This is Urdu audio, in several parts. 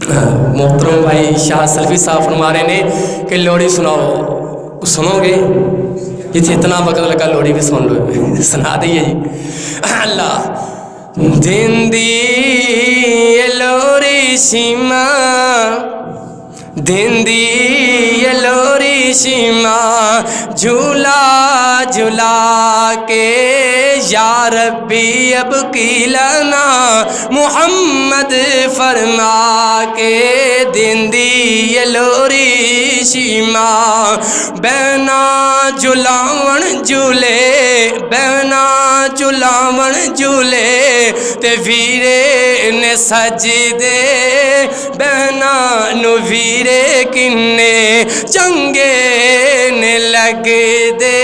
محترم بھائی شاہ سلفی صاحب فرما رہے نے کہ لوڑی سناؤ، سنو گے؟ جتنے اتنا وقت لگا لوڑی بھی سن لو، سنا دئیے جی۔ اللہ دن دی لوری سیما، دن دی لوری سیما، جھولا جھولا کے یا ربی اب کی لنا محمد فرما کے، دن دی لوری سیما، بہنا جھلاون جھولے، بہنا جھلاون جھولے تے ویرے نے سجدے، بہنا نو ویرے کنے چنگے نے لگ دے،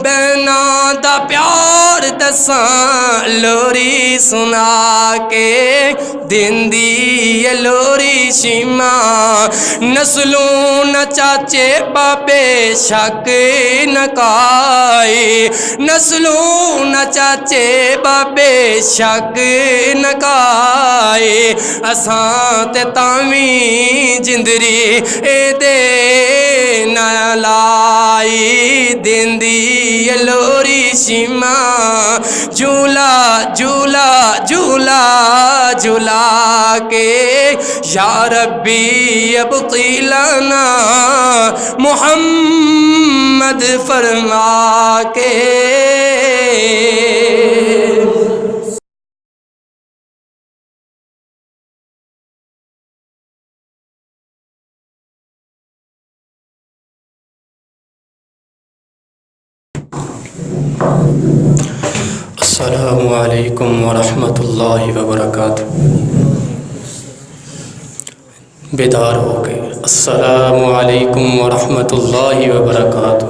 بہنا دا پیار دساں لوری سنا کے، دن دی لوری شیما، نسلوں نہ چاچے بابے شک نہ کائے، نسلوں نہ چاچے بابے شک نہ کائے، اساں تے تاویں جندری اے دے نہ لائی، دن دی لوری شیما، جھولا جھولا جھولا جھولا کے یا ربی ابقی لنا محمد فرما کے۔ السلام علیکم ورحمۃ اللہ وبرکاتہ۔ بیدار ہو گئے۔ السلام علیکم ورحمۃ اللہ وبرکاتہ۔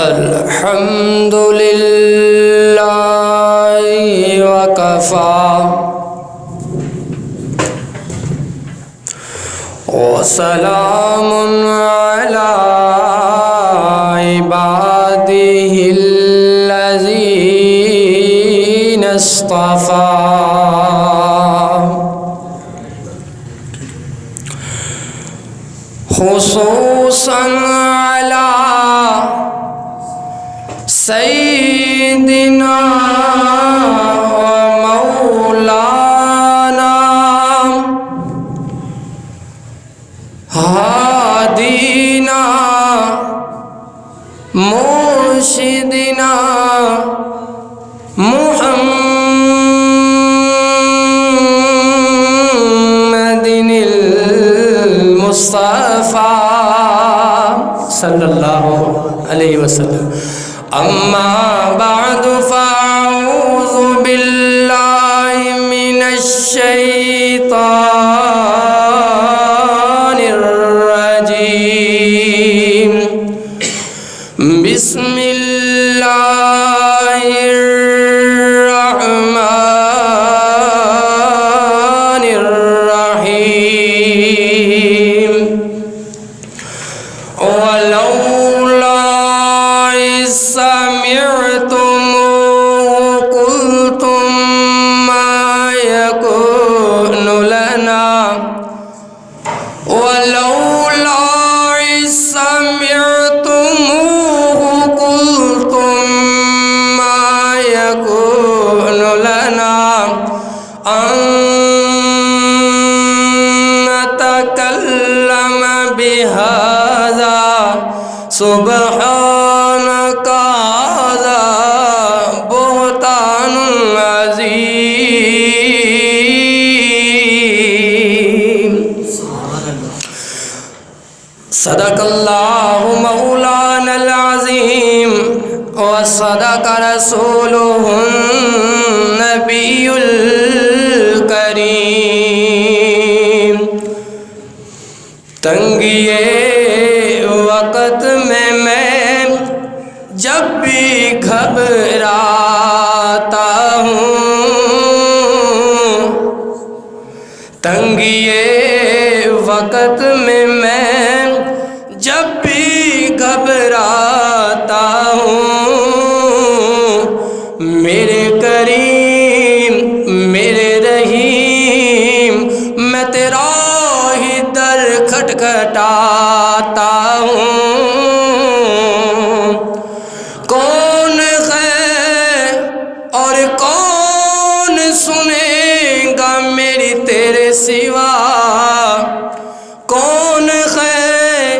الحمد للہ وکفا وسلام علی عبادہ الذین اصطفیٰ، خصوصاً علی سیدنا و مولانا ہادینا مرشدنا محمد المصطفیٰ صلی اللہ علیہ وسلم۔ اما بعد فاعوذ باللہ من الشیطان الرجیم، بسم اللہ الرحمن الرحیم، ولولا سمعتموه قلتم ما يكون لنا، ولولا سمعتموه قلتم ما يكون لنا أن نتكلم بهذا سبحانك هذا بهتان عظيم۔ صدق اللہ مولانا العظیم وصدق رسولہ النبی الکریم۔ تنگی وقت میں جب بھی گھبراتا ہوں، تنگی وقت میں جب بھی گھبراتا ہوں، میرے کریم سنے گا میری تیرے سوا؟ کون ہے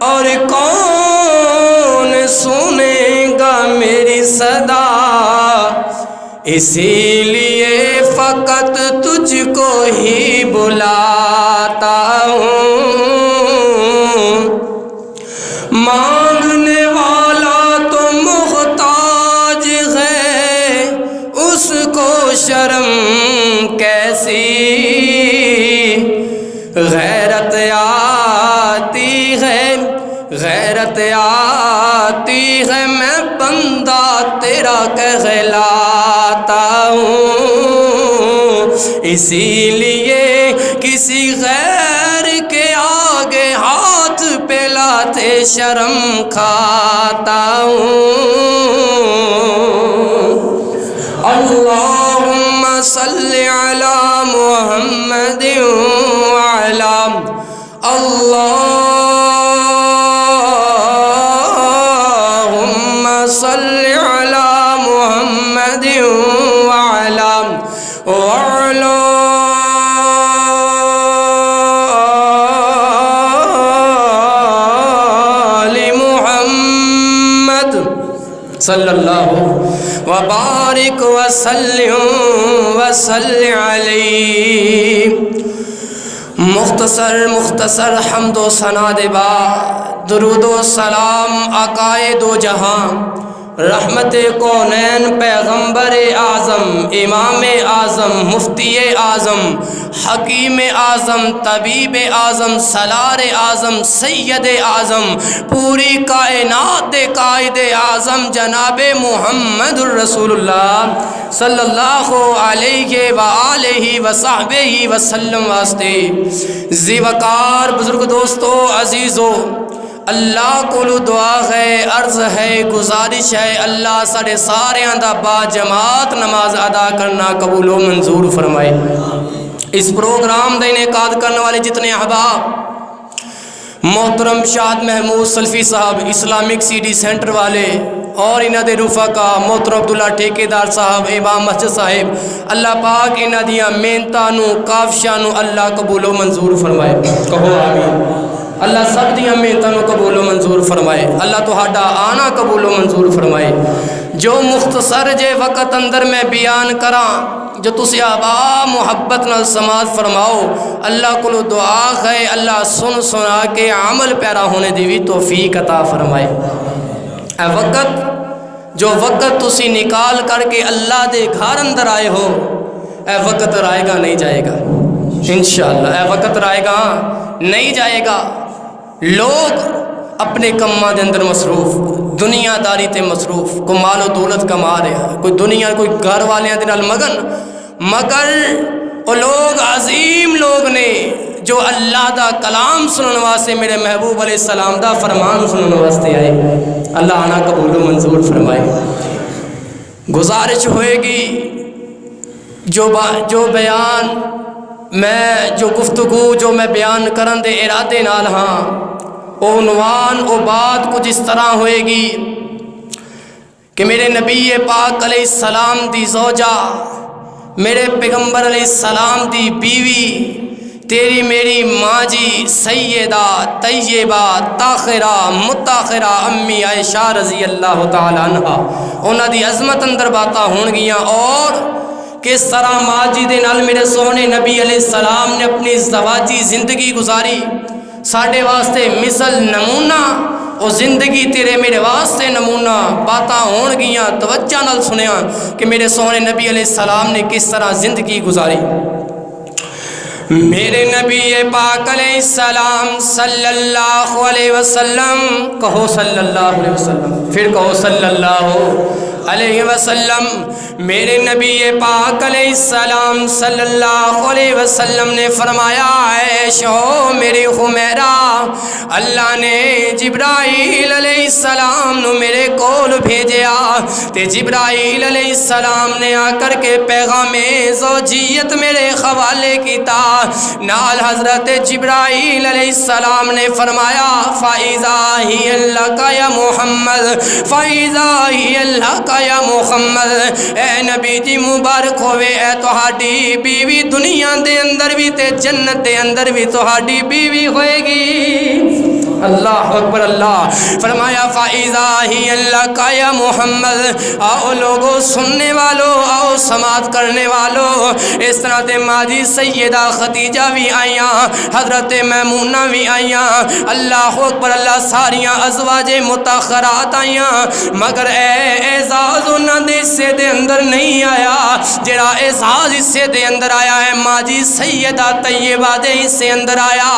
اور کون سنے گا میری صدا؟ اسی لیے فقط تجھ کو ہی بلاتا ہوں۔ مانگنے والا تو محتاج ہے، اس کو شرم کیسی؟ غیرت آتی ہے، غیرت آتی ہے، میں بندہ تیرا کہلاتا ہوں۔ اسی لیے کسی غیر کے آگے ہاتھ پھیلاتے شرم کھاتا ہوں۔ اللہم صلی علی محمد وعلی اللہم صلی علی محمد وعلی آل محمد صلی اللہ وبارک وسلم علیہ۔ مختصر حمد و ثنا دے بعد درود و سلام آقائے دو جہاں، رحمت کونین، پیغمبر اعظم، امام اعظم، مفتی اعظم، حکیم اعظم، طبیب اعظم، سالار اعظم، سید اعظم، پوری کائنات دے قائد اعظم جناب محمد الرسول اللہ صلی اللہ علیہ وآلہ وصحبہ وسلم واسطے ذی وقار بزرگ دوستو عزیزو، اللہ کو دعا ہے، عرض ہے، گزارش ہے، اللہ سارے دا با جماعت نماز ادا کرنا قبول و منظور فرمائے۔ اس پروگرام دا انعقاد کرنے والے جتنے احباب، محترم شاد محمود سلفی صاحب اسلامک سی ڈی سینٹر والے، اور انہاں دے رفقا محترم عبداللہ ٹھیکیدار صاحب، امام مسجد صاحب، اللہ پاک انہاں دیاں محنتاں نو کافشاں نو اللہ قبول و منظور فرمائے۔ کہو آمین۔ اللہ سب دیاں محنتاں نو قبول و منظور فرمائے، اللہ تہاڈا آنا قبول و منظور فرمائے۔ جو مختصر جے وقت اندر میں بیان کراں، جو تسی آبا محبت نال سماعت فرماؤ، اللہ کو دعا ہے اللہ سن سنا کے عمل پیرا ہونے دی بھی توفیق عطا فرمائے۔ اے وقت، جو وقت تسی نکال کر کے اللہ دے گھر اندر آئے ہو، اے وقت رائے گا نہیں جائے گا انشاءاللہ، اے وقت رائے گا نہیں جائے گا۔ لوگ اپنے کماں دے اندر مصروف، دنیا داری تے مصروف، کوئی مال و دولت کما رہا، کوئی دنیا کوئی گھر والیاں دے نال مگن، مگر وہ لوگ عظیم لوگ نے جو اللہ دا کلام سنن واسطے، میرے محبوب علیہ السلام دا فرمان سنن واسطے آئے۔ اللہ آنا قبول و منظور فرمائے۔ گزارش ہوئے گی جو بیان میں، جو گفتگو جو میں بیان کرن دے ارادے نال ہاں، او عنوان او بات کچھ اس طرح ہوئے گی کہ میرے نبی پاک علیہ السلام دی زوجہ، میرے پیغمبر علیہ السلام دی بیوی، تیری میری ماں جی سیدہ طیبہ طاہرہ مطہرہ امی عائشہ رضی اللہ تعالی عنہ، انہاں دی عظمت اندر باتاں ہون گیاں، اور کس طرح ماں جی دے نال میرے سونے نبی علیہ السلام نے اپنی زواجی زندگی گزاری، ساڈے واسطے مثل نمونہ، او زندگی تیرے میرے واسطے نمونہ، باتاں ہون گیاں، توجہ نال سنیا کہ میرے سونے نبی علیہ السلام نے کس طرح زندگی گزاری۔ میرے نبی پاک علیہ السلام صلی اللہ علیہ وسلم، کہو صلی اللہ علیہ وسلم، پھر کہو صلی اللہ علیہ وسلم، میرے نبی پاک علیہ السلام صلی اللہ علیہ وسلم نے فرمایا، عائشہ میری خمیرہ، اللہ نے جبرائیل علیہ السلام نو میرے کول بھیجیا، تے جبرائیل علیہ السلام نے آ کر کے پیغام زوجیت میرے حوالے کیتا، نال حضرت جبرائیل علیہ السلام نے فرمایا، فَإِذَا هِيَ لَكَ يَا مُحَمَّدْ، فَإِذَا هِيَ لَكَ کا یا محمد اے نبی جی مبارک ہوئے اے تہاڈی بیوی دنیا دے اندر بھی تے جنت دے اندر بھی تہاڈی بیوی ہوئے گی اللہ اکبر اللہ فرمایا فَإِذَا هِيَ لَكَ یا محمد آؤ لوگوں سننے والوں آؤ سماعت کرنے والوں اس طرح تے ماجی سیدہ خدیجہ بھی آئیاں حضرت میمونہ بھی آئیاں اللہ اکبر اللہ ساریاں ازواج متاخرات آئیاں مگر اعزاز انہاں دے حصے دے اندر نہیں آیا جڑا اعزاز حصے دے اندر آیا ہے ماجی سیدہ طیبہ دے حصے اندر آیا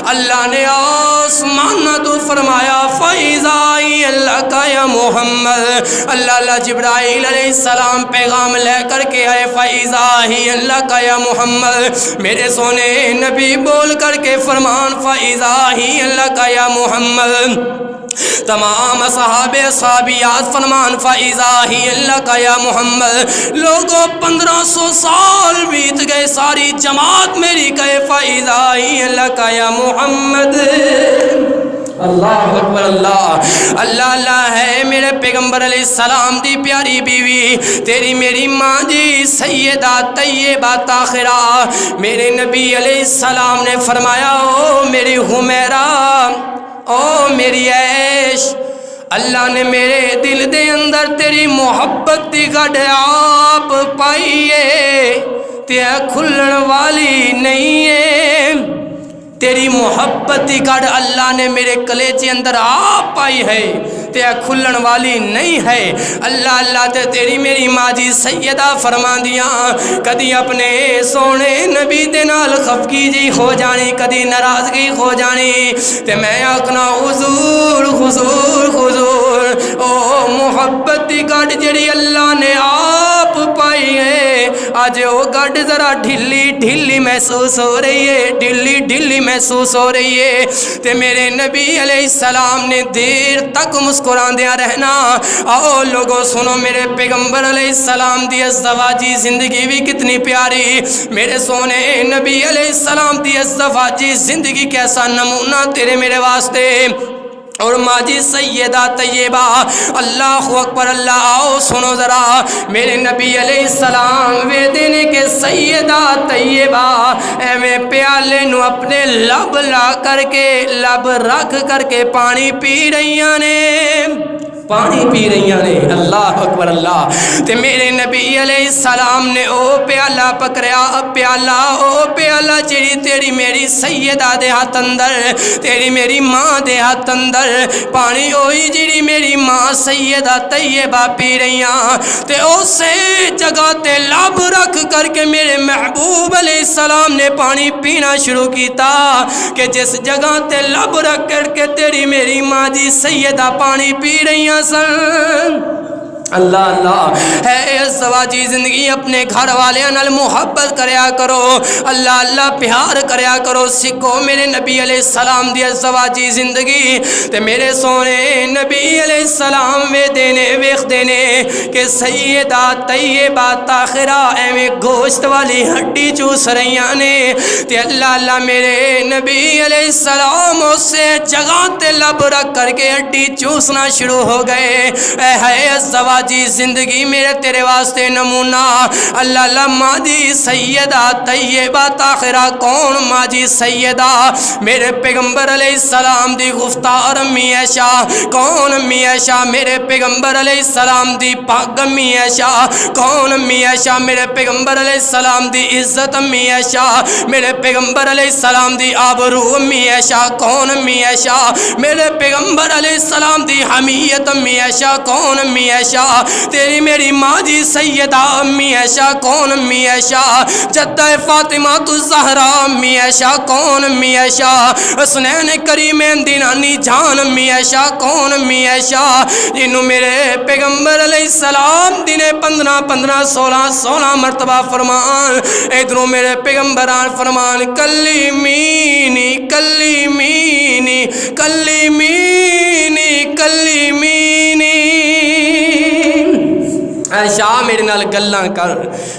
اللہ نے آسمان تو فرمایا فَإِذَا هِيَ لَكَ یا محمد اللہ جبرائیل علیہ السلام پیغام لے کر کے آئے فَإِذَا هِيَ لَكَ یا محمد میرے سونے نبی بول کر کے فرمان فَإِذَا هِيَ لَكَ یا محمد تمام صحابہ صحابیات فرمان فَإِذَا هِيَ لَكَ یا محمد لوگوں 1500 سال بیت گئے ساری جماعت میری کہے فَإِذَا هِيَ لَكَ یا محمد اللہ اکبر اللہ اللہ ہے میرے پیغمبر علیہ السلام دی پیاری بیوی تیری میری ماں جی سیدہ طیبہ طاہرہ میرے نبی علیہ السلام نے فرمایا او میری حمیرہ او میری عیش اللہ نے میرے دل دے اندر تیری محبت دی گڈ آپ پائیے تے کھلن والی نہیں ہے تیری محبت دی گڈ اللہ نے میرے کلیجے اندر آپ پائی ہے تے کھلن والی نہیں ہے اللہ تے تیری میری ماں جی سیدہ فرما دیاں کدی اپنے سونے نبی دے نال خفگی جی ہو جانی کدی ناراضگی ہو جانی تے میں آکھنا حضور حضور حضور او محبت دی گڈ جڑی اللہ نے آپ پائی ہے آج وہ گڈ ذرا ڈھلی ڈھلی محسوس ہو رہی ہے ڈھلی ڈھلی محسوس ہو رہی ہے تے میرے نبی علیہ السلام نے دیر تک مسکران دیا رہنا آؤ لوگوں سنو میرے پیغمبر علیہ السلام دی ازدواجی زندگی بھی کتنی پیاری میرے سونے نبی علیہ السلام دی ازدواجی زندگی کیسا نمونہ تیرے میرے واسطے اور ماجی سیدہ طیبہ اللہ اکبر اللہ آؤ سنو ذرا میرے نبی علیہ السلام وے دینے کے سیدہ طیبہ اے میں پیالے نو اپنے لب لا کر کے لب رکھ کر کے پانی پی رہیاں نے پانی پی رہیاں نے اللہ اکبر اللہ تے میرے نبی علیہ السلام نے او پیالہ پکڑیا پیالہ جڑی تیری میری سیدہ دے ہاتھ اندر تیری میری ماں دے ہاتھ اندر پانی ہوئی جڑی میری ماں سیدہ طیبہ پی رہیاں تے اسے جگہ تے لب رکھ کر کے میرے محبوب علیہ السلام نے پانی پینا شروع کیتا کہ جس جگہ تے لب رکھ کر کے تیری میری ماں جی سیدہ پانی پی رہیاں اللہ ہے ازدواجی زندگی اپنے گھر والے نال محبت کریا کرو اللہ پیار کریا کرو سکھو میرے نبی علیہ السلام دی ازدواجی زندگی تے میرے سونے نبی علیہ السلام ویخ دینے کہ سیدہ طیبہ طاہرہ ایویں گوشت والی ہڈی چوس رہیاں نے تے اللہ میرے نبی علیہ السلام اسے جگہ تے لب رکھ کر کے ہڈی چوسنا شروع ہو گئے اے ہے ازدواجی جی زندگی میرے تیرے واسطے نمونہ اللہ ماجی سیدہ طیبہ طاہرہ کون ماجی سیدہ میرے پیغمبر علیہ السلام دی گفتار امی عائشہ کون امی عائشہ میرے پیغمبر علیہ السلام دی پاک امی عائشہ کون امی عائشہ میرے پیغمبر علیہ السلام دی عزت امی عائشہ میرے پیغمبر علیہ السلام دی آبرو امی عائشہ کون امی عائشہ میرے پیغمبر علیہ السلام دی حمیت امی عائشہ کون امی عائشہ تیری میری ماں جی سیدہ امی عائشہ کون امی عائشہ جدہ فاطمہ الزہرا امی عائشہ کون امی عائشہ حسنین کریمین دی نانی جان امی عائشہ کون امی عائشہ جنہوں میرے پیغمبر علیہ السلام دینے 15 16 مرتبہ فرمان ادھروں میرے پیغمبران فرمان کلیمینی کلیمینی کلیمینی کلیمینی اے شاہ میرے نال گلاں کر،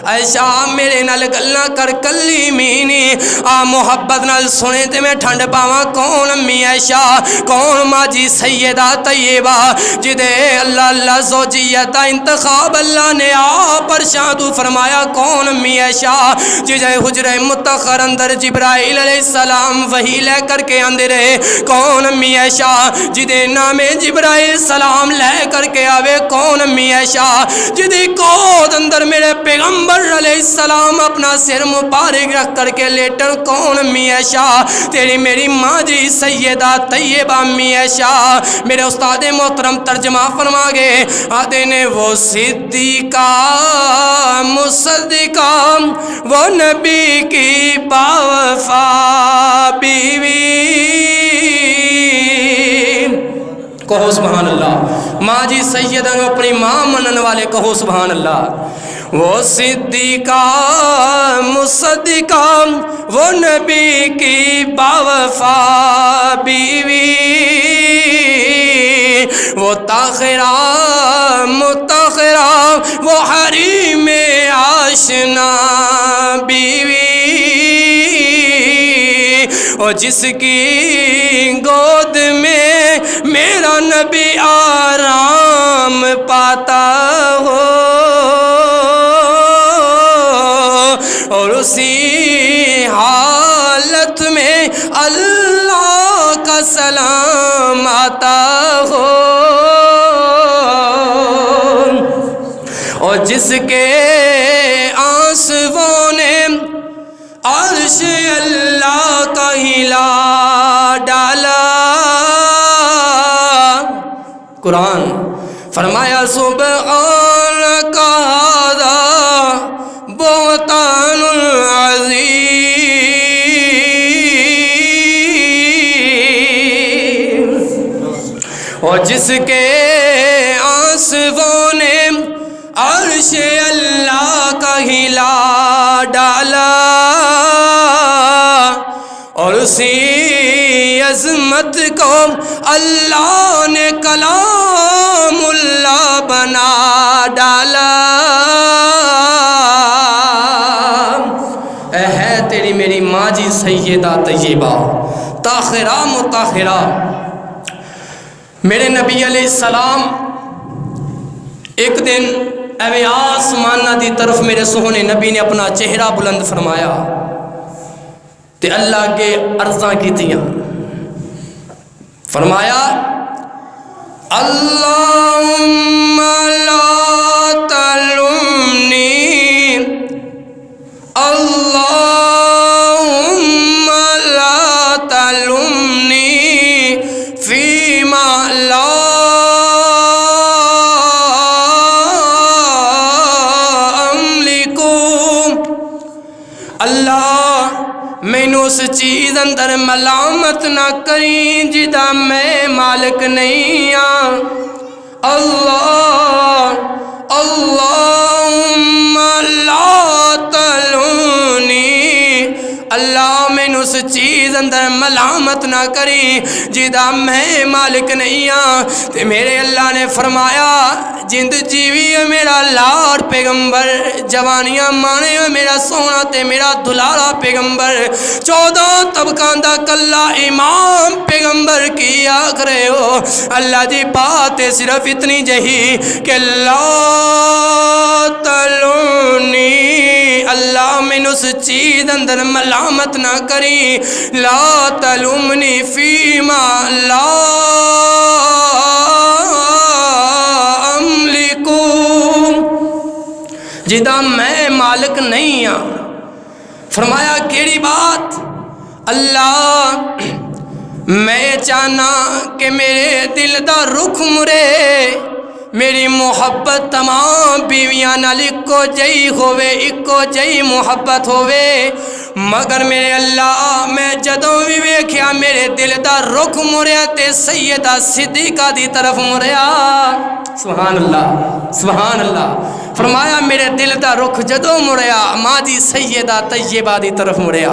اے شاہ میرے نال گلاں کر کلی مینی آ محبت نال سنے تے میں ٹھنڈ پاواں کون امی عائشہ کون ماجی سیدہ طیبہ جدے اللہ اللہ زوجیت انتخاب اللہ نے آپ ارشاد فرمایا کون امی عائشہ جدے حجرہ متخر اندر جبرائیل علیہ السلام وحی لے کر کے اندر رہے کون امی عائشہ جدے نام جبرائیل سلام لے کر کے آوے کون امی عائشہ جدی گود اندر میرے پیغمبر علیہ السلام اپنا سر مبارک رکھ کر کے لیٹن کون امی عائشہ تیری میری ماں جی سیدہ طیبہ امی عائشہ میرے استاد محترم ترجمہ فرما گئے آدھے نے وہ صدیقہ مصدقہ وہ نبی کی باوفا بیوی کہو سبحان اللہ ماں جی سیدہ اپنی ماں منن والے کہو سبحان اللہ وہ صدیقہ مصدقہ وہ نبی کی باوفا بیوی وہ طاہرہ مطہرہ وہ حریم آشنا بیوی اور جس کی گود میں میرا نبی آرام پاتا ہو اور اسی حالت میں اللہ کا سلام آتا ہو اور جس کے آنسوؤں نے عرش اللہ کا ہلا ڈالا قرآن فرمایا سبحانک ھذا بہتان عظیم اور جس کے آنسوؤں نے عرش اللہ کا ہلا ڈالا اور اسی عظمت کو اللہ نے کلام اللہ بنا ڈالا اے ہے تیری میری ماں جی سیدہ طیبہ طاہرہ مطہرہ میرے نبی علیہ السلام ایک دن اے آسمانہ دی طرف میرے سوہنے نبی نے اپنا چہرہ بلند فرمایا تے اللہ کے عرضاں کی تیاں فرمایا اللہم لا تلمنی اللہم لا تلمنی فیما لا مینو اس چیز اندر ملامت نہ کریں جدا میں مالک نہیں ہاں اللہ اللہم لا تلونی اللہ مینو اس چیز اندر ملامت نہ کری جدا میں مالک نہیں ہاں تے میرے اللہ نے فرمایا جند جیوی ہے میرا لاڑ پیغمبر جوانیاں مانے ہے میرا سونا تے میرا دلارا پیغمبر 14 طبقان دا کلا امام پیغمبر کی آخرے ہو اللہ دی بات صرف اتنی جہی کہ لا تلونی اللہ من اس چیز اندر ملامت نہ کری لا تلومنی فیما لا املکو جدا میں مالک نہیں ہاں فرمایا کیڑی بات اللہ میں چاہنا کہ میرے دل دا رخ مرے میری محبت تمام بیویاں نال اکو جئی ہووے اکو جئی محبت ہووے مگر میرے اللہ میں جدوں بھی ویکھیا میرے دل دا رخ مریا تے سیدہ صدیقہ دی طرف مریا سبحان اللہ فرمایا میرے دل دا رخ جدوں مڑیا ماں جی سیدہ طیبہ دی طرف مڑیا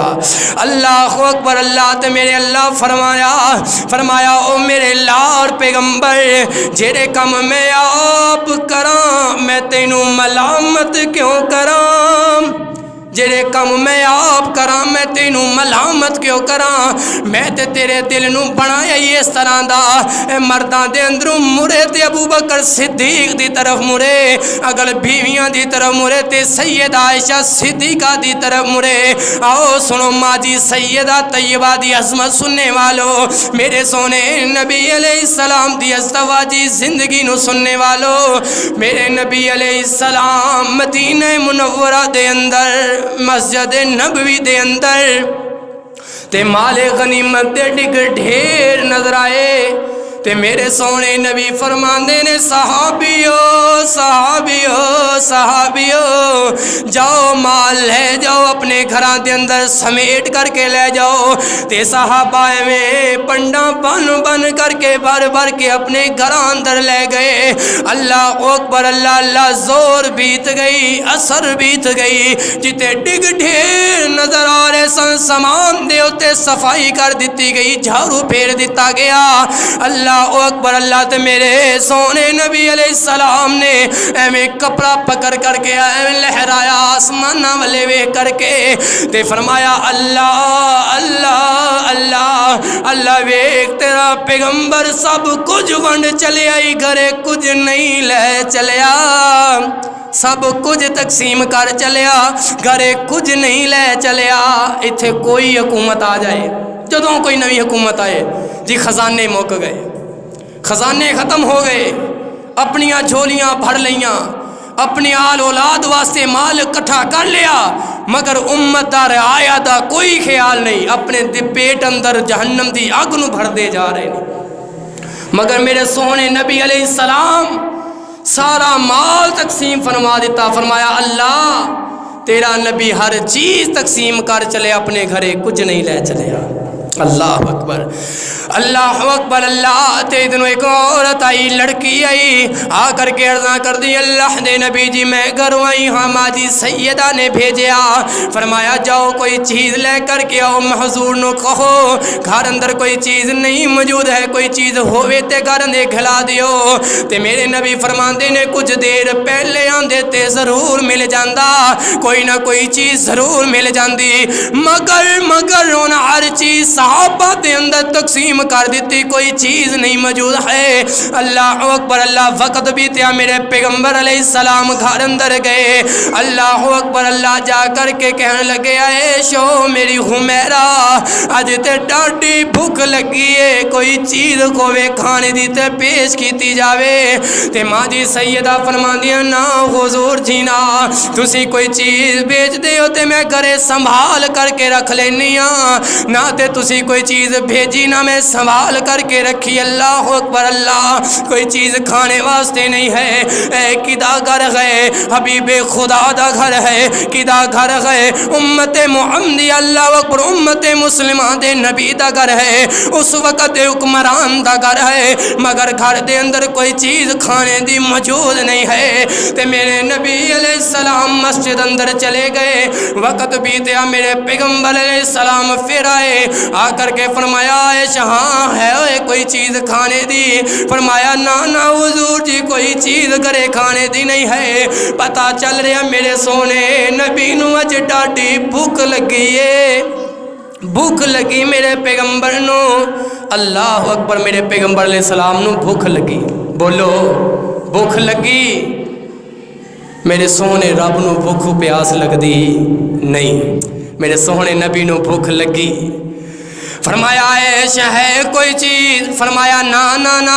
اللہ اکبر اللہ تے میرے اللہ فرمایا او میرے لار پیغمبر جڑے کم میں آپ کراں میں تینوں ملامت کیوں کراں جڑے کم میں آپ کراں میں تینوں ملامت کیوں کراں میں تے تیرے دل نو بنایا اس طرح دا اے مرداں دے اندروں مرے تے ابو بکر صدیق دی طرف مرے اگر بیویاں دی طرف مرے تے سیدہ عائشہ صدیقہ دی طرف مرے آؤ سنو ماں جی سیدہ طیبہ دی عظمت سننے والو میرے سونے نبی علیہ السلام دی ازدواجی زندگی نو سننے والو میرے نبی علیہ السلام مدینہ منورہ دے اندر مسجد نبوی دے اندر تے مال غنیمت دے ڈگ ڈھیر نظر آئے تے میرے سونے نبی فرماندے نے صحابیو جاؤ مال لے جاؤ اپنے گھراں دے اندر سمیٹ کر کے لے جاؤ تے صحابہ میں پنڈا بن کر کے بھر کے اپنے گھراں اندر لے گئے اللہ اکبر اللہ اللہ زور بیت گئی اثر بیت گئی جتے ڈگ ڈھیر نظر آ رہے سن سامان دے اتے صفائی کر دیتی گئی جھاڑو پھیر دیتا گیا اللہ اکبر اللہ تے میرے سونے نبی علیہ السلام نے ایویں کپڑا پکڑ کر کے ایویں لہرایا آسمانہ والے وے کر کے تے فرمایا اللہ اللہ اللہ اللہ ویک تیرا پیغمبر سب کچھ ونڈ چلے آئی گھرے کچھ نہیں لے چلیا سب کچھ تقسیم کر چلیا گھرے کچھ نہیں لے چلیا اتھے کوئی حکومت آ جائے جدوں کوئی نوی حکومت آئے جی خزانے موک گئے خزانے ختم ہو گئے اپنیاں جھولیاں بھر لیاں اپنی آل اولاد واسطے مال اکٹھا کر لیا مگر امت دا رعایا دا کوئی خیال نہیں اپنے پیٹ اندر جہنم دی آگ نو بھر دے جا رہے ہیں مگر میرے سونے نبی علیہ السلام سارا مال تقسیم فرما دیتا فرمایا اللہ تیرا نبی ہر چیز تقسیم کر چلے اپنے گھرے کچھ نہیں لے چلے اللہ اکبر اللہ تے دنوں ایک عورت آئی لڑکی آئی آ کر کے عرضاں کر دی اللہ دے نبی جی میں گھروں آئی ہاں ماں جی سیدہ نے بھیجیا فرمایا جاؤ کوئی چیز لے کر کے آؤ حضور نو کہو گھر اندر کوئی چیز نہیں موجود ہے کوئی چیز ہوئے تے گھر اندے کھلا دیو تے میرے نبی فرماندے نے کچھ دیر پہلے آندے تے ضرور مل جاندہ کوئی نہ کوئی چیز ضرور مل جاندی مگر ان ہر چیز صحابہ دے اندر تقسیم کر دیتی کوئی چیز نہیں موجود ہے اللہ اکبر اللہ وقت بیتیا میرے پیغمبر علیہ السلام گھر اندر گئے اللہ اکبر اللہ جا کر کے کہنے لگے عائشہ میری حمیرہ اج تے ڈاڈی بھوک لگی ہے کوئی چیز کوے کھانے دی تے پیش کیتی جاوے تے ماں جی سیدہ فرماندیاں نا حضور جی نا تسی کوئی چیز بیچ دے ہو تے میں گھرے سنبھال کر کے رکھ لینی ہاں نہ تے تسی کوئی چیز بھیجی نہ میں سنبھال کر کے رکھی اللہ اکبر اللہ کوئی چیز کھانے واسطے نہیں ہے اے کدا گھر گئے حبیب خدا دا گھر ہے کدا گھر گئے امت محمدی اللہ اکبر امت مسلمہ دے نبی دا گھر ہے اس وقت حکمران دا گھر ہے مگر گھر دے اندر کوئی چیز کھانے دی موجود نہیں ہے تے میرے نبی علیہ السلام مسجد اندر چلے گئے وقت بیتیا میرے پیغمبر علیہ السلام پھر آئے آ کر کے فرمایا عائشہ ہاں ہے کوئی چیز کھانے دی فرمایا نا حضور جی کوئی چیز گھرے کھانے دی نہیں ہے پتہ چل رہا میرے سونے نبی نو اج ڈاڈی بھوک لگی ہے بھوک لگی میرے پیغمبر نو اللہ اکبر میرے پیغمبر علیہ السلام نو بھوک لگی بولو بھوک لگی میرے سونے رب نو بھوک پیاس لگ دی نہیں میرے سونے نبی نو بھوک لگی فرمایا عائشہ ہے کوئی چیز فرمایا نا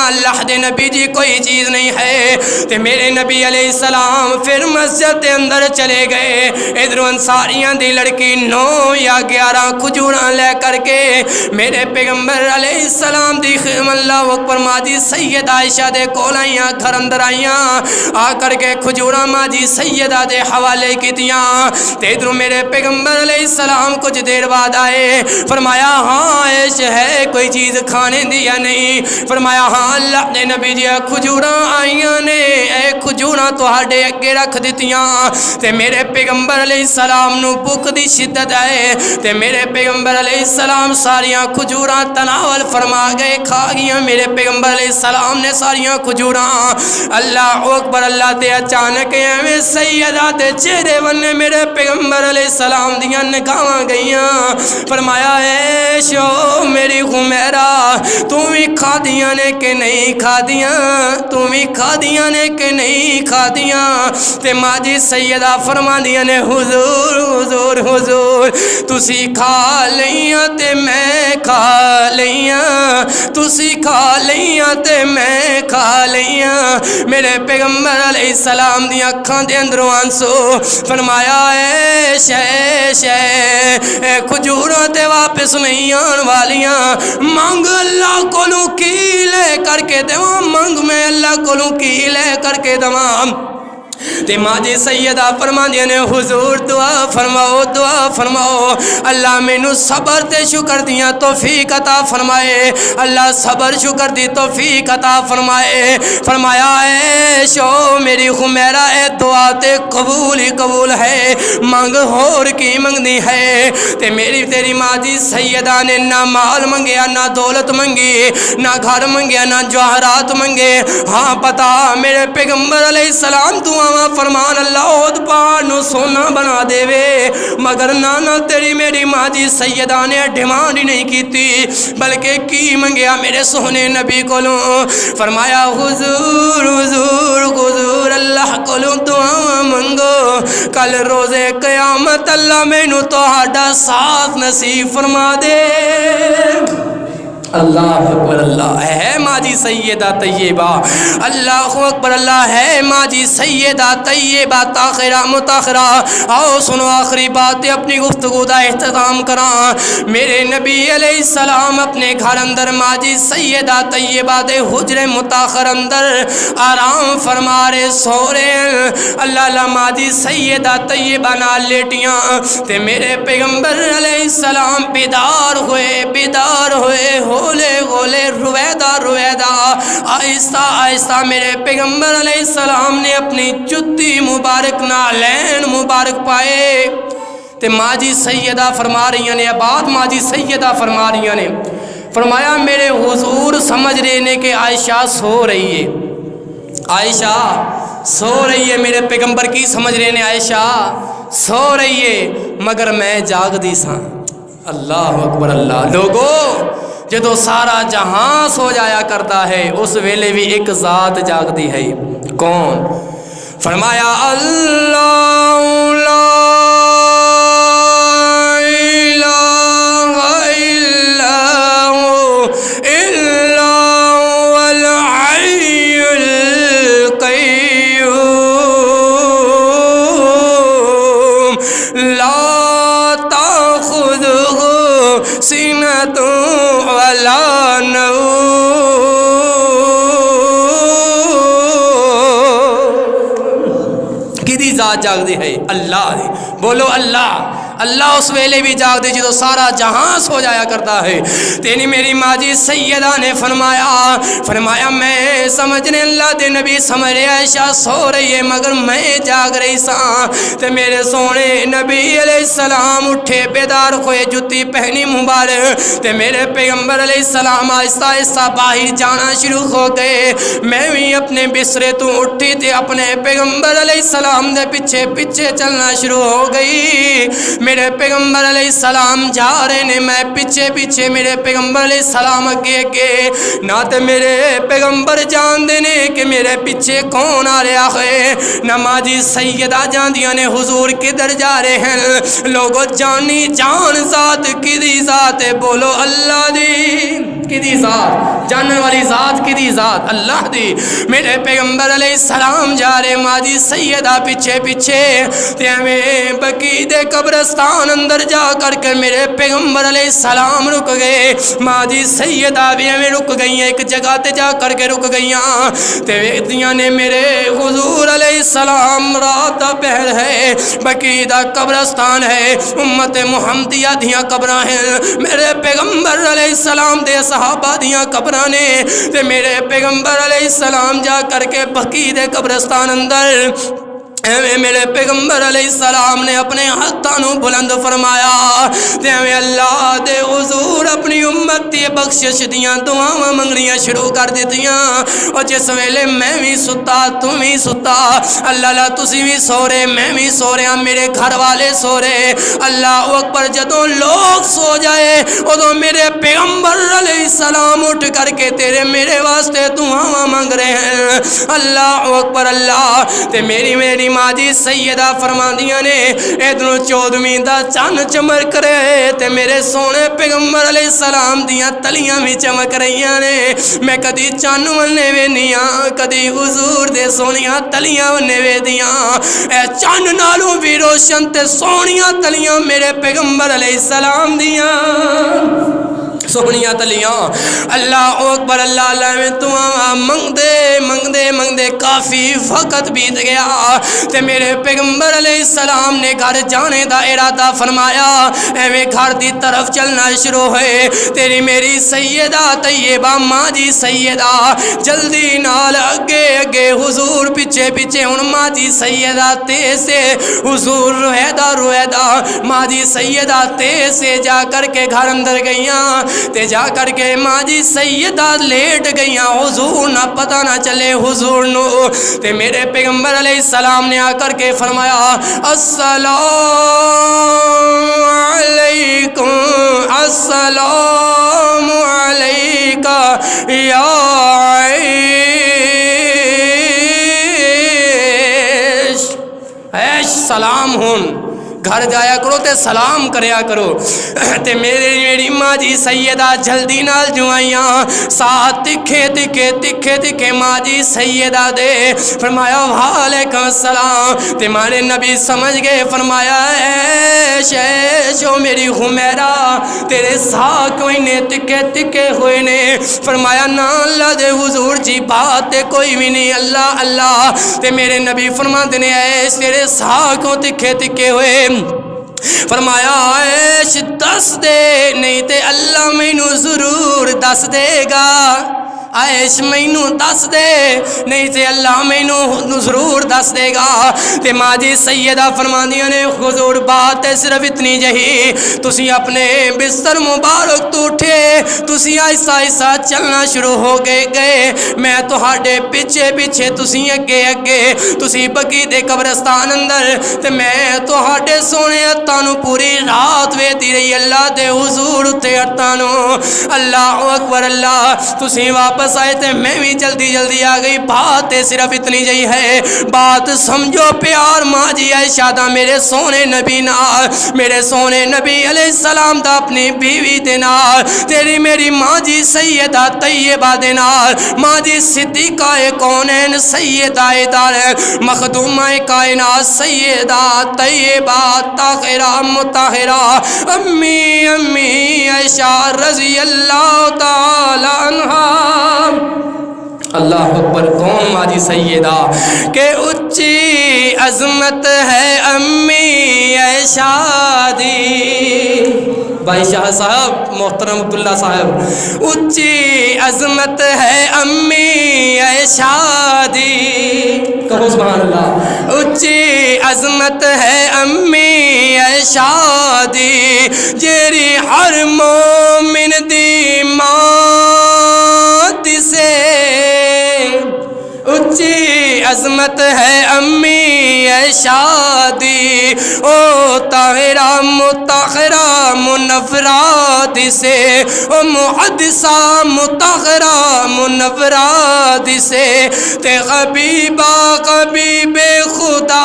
اللہ دے نبی جی کوئی چیز نہیں ہے تے میرے نبی علیہ السلام پھر مسجد دے اندر چلے گئے ادھر انصاریاں دی لڑکی 9 یا 11 کھجوراں لے کر کے میرے پیغمبر علیہ السلام دی خدمت اللہ اکبر ماں جی سیدہ عائشہ دے کول آئیاں گھر اندر آئیاں آ کر کے کھجوراں ماں جی سیدہ دے حوالے کیتیاں تے ادھر میرے پیغمبر علیہ السلام کچھ دیر بعد آئے فرمایا ہاں عائش ہے کوئی چیز کھانے دی یا نہیں؟ فرمایا ہاں اللہ نے نبی جی کھجوراں آئیاں نے، اے کھجوراں تہاڈے اگے رکھ دتیاں تے میرے پیغمبر علیہ السلام نو بھوک دی شدت ہے تے میرے پیغمبر علیہ السلام ساریاں کھجوراں تناول فرما گئے، کھا گیا میرے پیغمبر علیہ السلام نے ساریاں کھجوراں۔ اللہ اکبر اللہ تے اچانک ایویں سیدہ دے چہرے ونے میرے پیغمبر علیہ السلام دیاں نگاہاں گئیاں۔ فرمایا اے شو میری خمیرہ تو بھی کھا دیاں نے کہ نہیں کھا دیاں، تو بھی کھا دیاں نے کہ نہیں کھا دیاں؟ تے ماں جی سیدہ فرما دیاں نے حضور حضور حضور تسی کھا لیاں تے میں کھا لیاں، تسی کھا لیاں تے میں کھا لیاں۔ میرے پیغمبر علیہ السلام دی اکھاں دے اندروں آنسو۔ فرمایا اے شے اے کھجوراں تے واپس نہیں آن والیاں، مانگ اللہ کولوں کی لے کر کے دیواں، مانگ میں اللہ کولوں کی لے کر کے دیواں؟ تے ماں جی سیدہ فرما دیا نے حضور دعا فرماؤ دعا فرماؤ، اللہ مینو صبر تے شکر دیاں توفیق عطا فرمائے، اللہ صبر شکر دی توفیق عطا فرمائے۔ فرمایا اے شو میری خمیرہ اے دعا تے قبول ہی قبول ہے، مانگ ہور کی منگنی ہے؟ تے میری تیری ماں جی سیدہ نے نہ مال منگیا، نہ دولت منگی، نہ گھر منگیا، نہ جواہرات منگے، ہاں پتا میرے پیغمبر علیہ السلام دعا فرمان اللہ عہد پہاڑ نو سونا بنا دے وے، مگر نانا تیری میری ماں جی سیدہ نے ڈیمانڈ ہی نہیں کیتی، بلکہ کی منگیا میرے سونے نبی کولوں؟ فرمایا حضور حضور حضور اللہ کولوں دعا منگو، کل روز قیامت اللہ مینوں تہاڈا ساتھ نصیب فرما دے۔ اللہ اکبر اللہ ہے ماں جی سیدہ طیبہ، اللہ اکبر اللہ ہے ماں جی سیدہ طیبہ طاہرہ مطہرہ۔ آؤ سنو آخری بات اپنی گفتگو دا اختتام کراں۔ میرے نبی علیہ السلام اپنے گھر اندر ماں جی سیدہ طیبہ دے حجر مطہر اندر آرام فرما رہے سو رہے، اللہ اللہ ماں جی سیدہ طیبہ نال لیٹیاں تے میرے پیغمبر علیہ السلام بیدار ہوئے گولے گولے رویدہ رویدہ آہستہ آہستہ میرے پیغمبر علیہ السلام نے اپنی جتی مبارک نالین مبارک پائے تے ماں جی سیدہ فرما رہی نے، بعد ماں جی سیدہ فرما رہی نے، فرمایا میرے حضور سمجھ رہے نے کہ عائشہ سو رہی ہے، عائشہ سو رہی ہے، میرے پیغمبر کی سمجھ رہے نے عائشہ سو رہی ہے، مگر میں جاگ دی ساں۔ اللہ اکبر اللہ۔ لوگوں جدو سارا جہاں سو جایا کرتا ہے اس ویلے بھی ایک ذات جاگ دی ہے، کون؟ فرمایا اللہ لا الہ الا ہو الا هو الحی القیوم لا تاخذہ سنۃ ولا نوم۔ کدی ذات جاگ دی ہے؟ اللہ دی۔ بولو اللہ۔ اللہ اس ویلے بھی جاگ دے جدو سارا جہاں سو جایا کرتا ہے۔ تینی میری ماں جی سیدہ نے فرمایا میں سمجھنے اللہ دے نبی سمجھ رہے عائشہ سو رہی ہے مگر میں جاگ رہی ساں تے میرے سونے نبی علیہ السلام اٹھے بیدار ہوئے جتی پہنی مبارک تے میرے پیغمبر علیہ السلام آہستہ آہستہ باہر جانا شروع ہو گئے۔ میں بھی اپنے بسترے تو اٹھی تے اپنے پیغمبر علیہ السلام دے پیچھے پیچھے چلنا شروع ہو گئی۔ میرے پیغمبر علیہ السلام جا رہے نے، میں پیچھے پیچھے، میرے پیغمبر علیہ السلام اگے اگے، نہ تے میرے پیغمبر جان دے نے کہ میرے پیچھے کون آ رہا ہے، نہ ماں جی سیدہ جان دیا نے حضور کدھر جا رہے ہیں۔ لوگوں جانی جان ذات کی دی ذات بولو اللہ دی۔ کدی ذات جانن والی ذات کدی ذات اللہ دی میرے پیغمبر علیہ السلام جا رہے ماں جی سیدہ پیچھے پیچھے تے میں بقی دے قبرستان اندر جا کر کے میرے پیغمبر علیہ السلام رک گئے ماں جی سیدہ بھی میں رک گئی ہیں ایک جگہ تے جا کر کے رک گئی تے ویدیاں نے میرے حضور علیہ السلام رات پہر ہے بقی دا قبرستان ہے امت محمدیہ دیاں قبراں ہیں میرے پیغمبر علیہ السلام دے صحابہ دیاں قبراں نے تے میرے پیغمبر علیہ السلام جا کر کے بقی دے قبرستان اندر میرے پیغمبر علیہ السلام نے اپنے ہاتھوں بلند فرمایا تے اللہ دے حضور اپنی امت دی بخشش دیاں دعاواں منگنیاں شروع کر دیتیاں اور جس ویلے میں بھی ستا تم بھی ستا اللہ لا تسی بھی سو رہے میں بھی سو رہا میرے گھر والے سو رہے اللہ اکبر جدوں لوگ سو جائے ادوں میرے پیغمبر علیہ السلام اٹھ کر کے تیرے میرے واسطے دعاواں مانگ رہے ہیں اللہ اکبر اللہ تے میری ماں جی سیدہ فرماندیاں نے ادھروں 14ویں دا چن چمک رہے تے میرے سونے پیغمبر علیہ السلام دیاں تلیاں بھی چمک رہیاں نے میں کدی چن ولنے وینیاں کدی حضور دے سونیاں تلیاں ولنے ویدیاں اے چن نالوں بھی روشن تے سونیاں تلیاں میرے پیغمبر علیہ السلام دیاں سونیاں تلیاں اللہ اکبر اللہ اللہ میں دعا منگ دے کافی وقت بیت گیا تے میرے پیغمبر علیہ السلام نے گھر جانے دا ارادہ فرمایا میں گھر دی طرف چلنا شروع ہوئے تیری میری سیدہ طیبہ ماں جی سیدہ جلدی نال اگے اگے حضور پیچھے پیچھے ہن ماں جی سیدہ تیز سے حضور رویدہ ماں جی سیدہ تیز سے جا کر کے گھر اندر گئیاں تے جا کر کے ماں جی سیدہ لیٹ گئیاں حضور نہ پتہ نہ چلے حضور نو تے میرے پیغمبر علیہ السلام نے آ کر کے فرمایا السلام علیکم السلام علیکہ یا عیش سلام ہون گھر جایا کرو تے سلام کریا کرو تے میری ماں جی سیدہ جلدی نال جو آئیاں ساتھ تکھے ماں جی سیدہ دے فرمایا وعلیکم السلام تے مارے نبی سمجھ گئے فرمایا ایشو میری حمیرہ تیرے ساتھ کوئی نے تکھے ہوئے نے فرمایا نا اللہ دے حضور جی بات کوئی بھی نہیں اللہ اللہ تے میرے نبی فرما دینے ایش تیرے ساتھ کو تکھے ہوئے فرمایا عیش دس دے نہیں تے اللہ مینوں ضرور دس دے گا عیش مینوں دس دے نہیں تے اللہ مینوں ضرور دس دے گا تے ماں جی سیدہ فرماندیاں نے حضور بات ہے صرف اتنی جہی تسی اپنے بستر مبارک تو اٹھے تسی آہستہ آہستہ چلنا شروع ہو گئے میں تہاڈے پیچھے پیچھے تسی اگے تسی بقی دے قبرستان اندر تے میں تہاڈے سونے ہتھاں نوں پوری رات ویدی رہی اللہ دے حضور تے ہتھاں نوں اللہ اکبر اللہ تسی واپس آئے تھے میں بھی جلدی آ گئی بات صرف اتنی جہی ہے بات سمجھو پیار ماں جی عائشہ دا میرے سونے نبی نال میرے سونے نبی علیہ السلام دا اپنی بیوی دے نال تیری میری ماں جی سیدہ طیبہ دے نال ماں جی صدیقہ کونین سیدہ دار مخدومہ کائنات سیدہ طیبہ طاہرہ مطہرہ امی عائشہ رضی اللہ تعالی عنہا اللہ اکبر کون ماں جی سیدہ کہ اچھی عظمت ہے امی عائشہ دی بھائی شاہ صاحب محترم عبداللہ صاحب اچھی عظمت ہے امی عائشہ دی کہو سبحان اللہ اچھی عظمت ہے امی عائشہ دی جیری ہر مومن دی ماں سے اچھی عظمت ہے امی عائشہ دی او طاہرہ مطہرہ منورہ سے او محدثہ مطہرہ منورہ سے تے حبیبہ حبیب خدا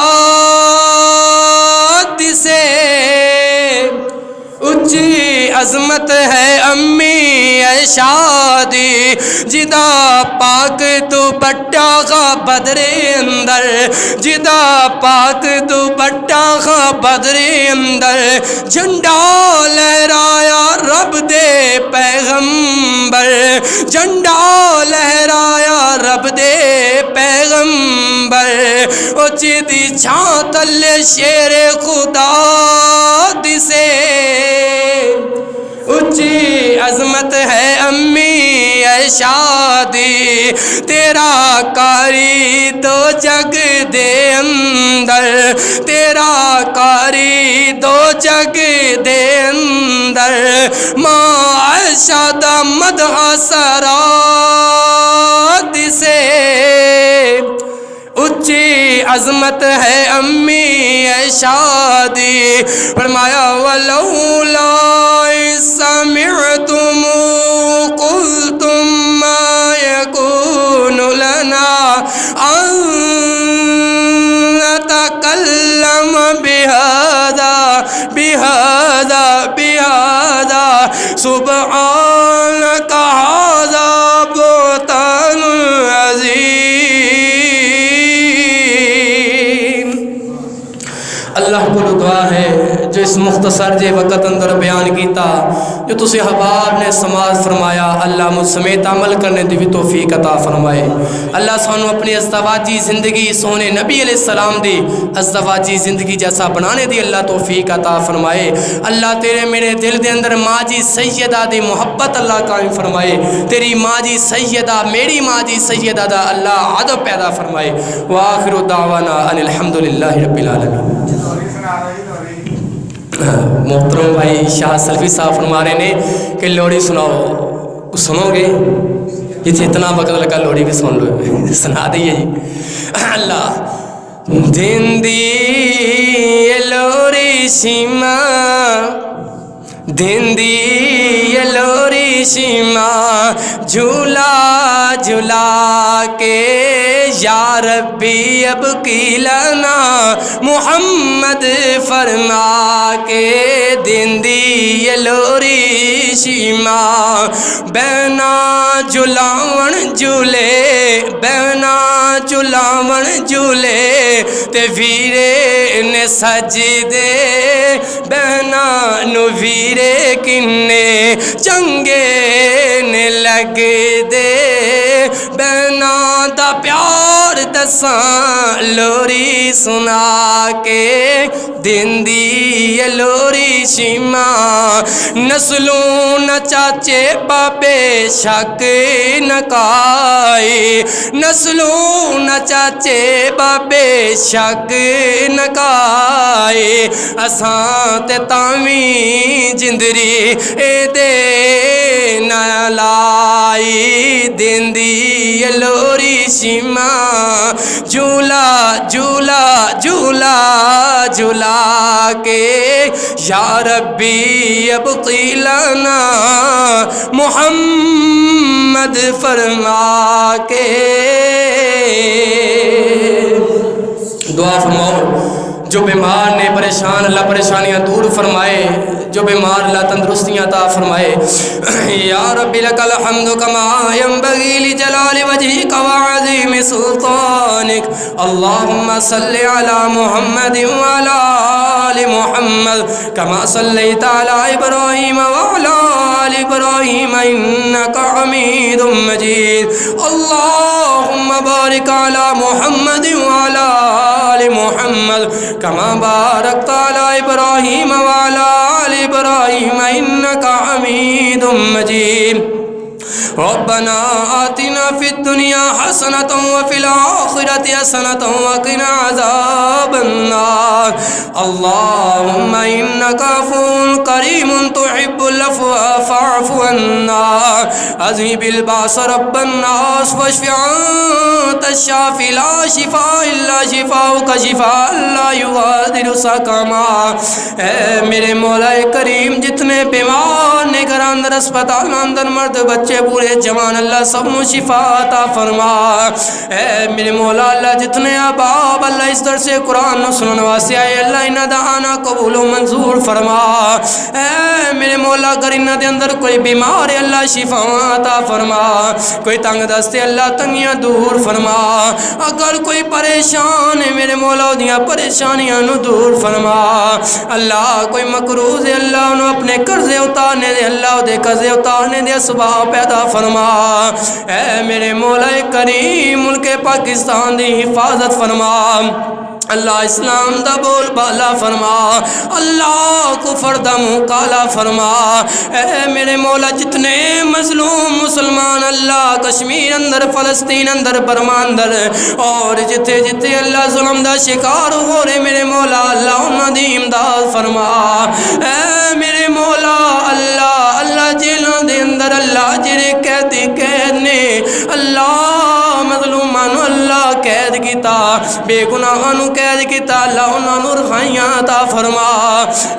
سے اچھی عظمت ہے امی اے شادی جدا پاک دوپٹہ کا بدر اندر جدا پاک دوپٹہ کا بدر اندر جھنڈا لہرایا رب دے پیغمبر جھنڈا لہرایا رب دے پیغمبر اچھی دی چھاں تلے شیر خدا دسے اچھی عظمت ہے امی اے شادی تیرا کاری دو جگ دے اندر تیرا کاری دو جگ دے اندر ماں عائشہ دا مدح سرا دسے اچھی عظمت ہے امی اے شادی فرمایا ولولا سمعتم قلتم ما يكون لنا ان نتكلم بهذا سبحانك هذا بهتان عظيم اللہ کو دعا ہے جو اس مختصر جے وقت اندر بیان کیتا جو تسی حباب نے سماعت فرمایا اللہ مجھ سمیت عمل کرنے دی بھی توفیق عطا فرمائے اللہ سانو اپنی ازدواجی زندگی سونے نبی علیہ السلام دی ازدواجی زندگی جیسا بنانے دی اللہ توفیق عطا فرمائے اللہ تیرے میرے دل دے اندر ماں جی سیدہ دی محبت اللہ قائم فرمائے تیری ماں جی سیدہ میری ماں جی سیدہ دا اللہ عدب پیدا فرمائے وآخر دعوانا ان الحمدللہ رب العالمین محترم بھائی شاہ سلفی صاحب فرما رہے نے کہ لوڑی سناؤ سنو گے یہ اتنا وقت لگا لوڑی بھی سن لو سنا دئیے جی اللہ دن دی لوڑی شیما دن دی لوڑی شیما جھولا جھولا کے یا ربی اب کی لنا محمد فرما کے دن دی لوری شیما بینا جھلاون جھولے بینا جھلاون جھولے تے ویرے نے سجدے بینا نو ویرے کنے چنگے نے لگ دے بینا دا پیار دساں لوری سنا کے دن دی لوری شیما نسلوں نہ چاچے بابے شک نہ کائی نسلوں نہ چاچے بابے شک نہ کائی اساں تے تاویں جندری اے دے نہ لائی دن دی لوری شیما جھولا جھولا جھولا جھولا کے یا ربی ابقی لنا محمد فرما کے دعا فرماؤ جو بیمار نے پریشان اللہ پریشانیاں دور فرمائے جو بیمار اللہ تندرستیاں عطا فرمائے یا رب لک الحمد کما ينبغي لجلال وجهك وعظیم سلطانك اللهم صل على محمد وعلى آل محمد كما صليت على إبراهيم وعلى آل إبراهيم إنك حميد مجيد اللهم بارك على محمد وعلى آل محمد كما باركت على إبراهيم وعلى آل إبراهيم إنك حميد مجيد ربنا آتنا في الدنيا حسنة وفي الآخرة حسنة وقنا عذاب النار اللهم إنك عفو كريم تحب العفو فاعف عنا أذهب البأس رب الناس واشف أنت الشافي لا شفاء إلا شفاؤك شفاء لا يغادر سقما اے میرے مولا کریم جتنے بیمار نے گھر اندر اسپتال اندر مرد بچے بوڑھے جوان اللہ سب کو شفا عطا فرما۔ اے میرے مولا اللہ جتنے احباب اللہ اس درس قرآن نو سنن واسطے آئے اللہ انہاں دا آنا قبول و منظور فرما۔ اے میرے مولا اگر انہاں دے اندر کوئی بیمار ہے اللہ شفا عطا فرما، کوئی تنگ دست ہے اللہ تنگیاں دور فرما، اگر کوئی پریشان ہے میرے مولا دیاں پریشانیاں نو دور فرما۔ اللہ کوئی مقروض ہے اللہ انہوں اپنے قرضے اتارنے دے، اللہ دے قرضے اتارنے دے اسباب پیدا فرما۔ اے میرے مولا کریم ملک پاکستان دی حفاظت فرما، اللہ اسلام دا بول بالا فرما، اللہ کفر دا منہ کالا فرما۔ اے میرے مولا جتنے مظلوم مسلمان اللہ کشمیر اندر فلسطین اندر برما اندر اور جتھے جتھے اللہ ظلم دا شکار ہو رہے میرے مولا اللہ انہاں دی امداد فرما۔ اے میرے مولا اللہ اللہ جیلوں دے اندر اللہ جڑے قیدی قید نے اللہ مظلومان اللہ قید کیتا، بے گناہاں نو قید کیتا اللہ انہاں نو رہائیاں عطا فرما۔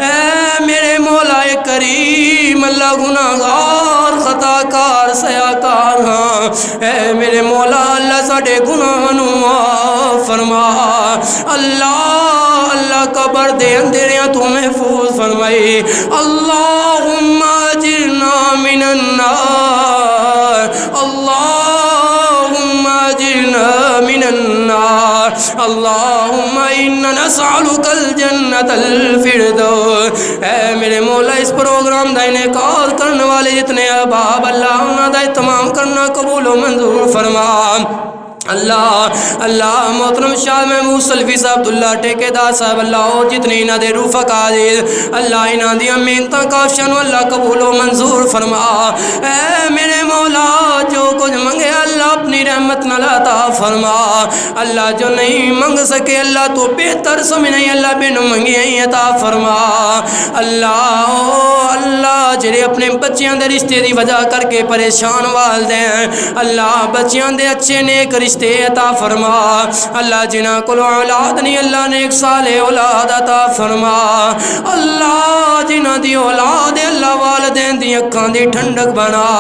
اے میرے مولا کریم اللہ گناہگار خطاکار سیاکار ہاں، اے میرے مولا اللہ ساڈے گناہاں نو معاف فرما۔ اللہ اللہ قبر دے اندھیریاں تو محفوظ فرمائی، اللہم اجرنا من النار، اللہم اجرنا من النار، اللہم انا نسألک الجنت الفردوس۔ اے میرے مولا اس پروگرام دا انعقاد کرنے والے جتنے احباب اللہ انہاں دا اہتمام کرنا قبول و منظور فرما۔ اللہ اللہ محترم شاہ محمود سلفی صاحب عبداللہ ٹھیکیدار صاحب اللہ اور جتنے انہاں دے رفقا عزیز اللہ انہاں دیاں محنتاں کافشاں اللہ قبول و منظور فرما۔ اے میرے مولا جو کچھ منگے اللہ اپنی رحمت نال عطا فرما، اللہ جو نہیں منگ سکے اللہ تو بہتر سمجھے اللہ بن منگی عطا فرما۔ اللہ اللہ جڑے اپنے بچیاں دے رشتے دی وجہ کر کے پریشان والدین اللہ بچیاں دے اچھے نیک رشتے عطا فرما، اللہ جنہاں کو اولاد نہیں اللہ نیک صالح اولاد عطا فرما، اللہ جنہاں دی اولاد اللہ والدین دی اکھاں دی ٹھنڈک بنا۔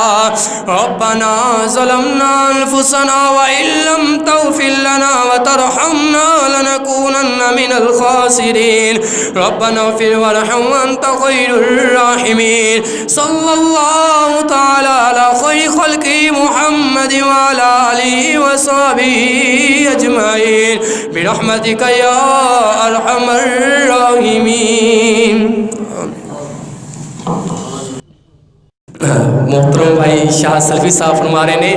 ربنا ظلمنا انفسنا وان لم تغفر لنا وترحمنا لنكونن من الخاسرين، ربنا اغفر وارحم وانت خير الراحمين۔ صلی اللہ تعالی علی خیر خلق محمد وعلى آلہ وصحبہ اجمعین برحمتک یا ارحم الراحمین۔ محترم بھائی شاہ سلفی صاحب فرما رہے نے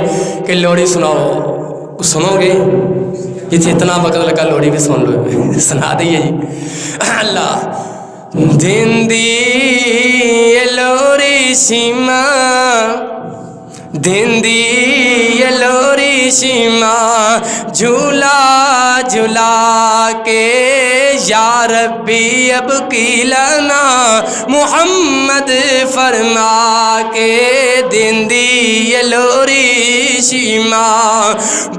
کہ لوڑی سناؤ، سنو گے جتنے اتنا وقت لگا لوڑی بھی سن لو، سنا دئیے جی۔ اللہ دن دی لوڑی سیما دن دی لوری شیما جھولا جھولا کے یا ربی اب کی لنا محمد فرما کے دن دی لوری شیما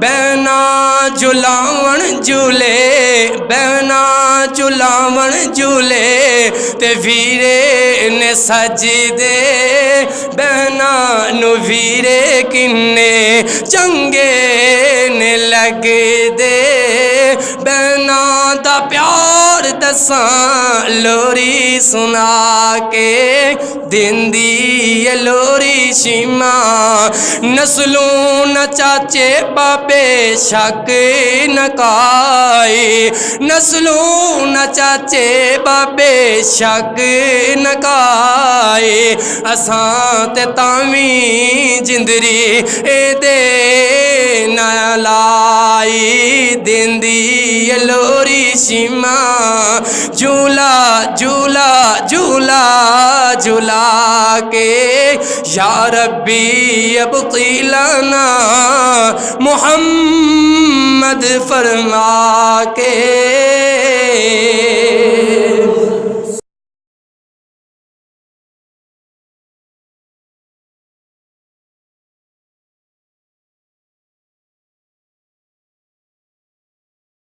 بہنا جھلاون جھولے بہنا جھلاون جھولے تے ویرے نے سجدے بہنا نو ویرے کنے چنگے نے لگ دے بہنا دا پیار دساں لوری سنا کے دن دی لوری شیما نسلوں نہ چاچے باپے شک نہ کائی نسلوں نہ چاچے باپے شک نہ کائی اساں تے تاویں جندری اے دے نہ لائی دن دی لوری شیما جھولا جھولا جھولا جھولا کے یا ربی ابقی لنا محمد فرما کے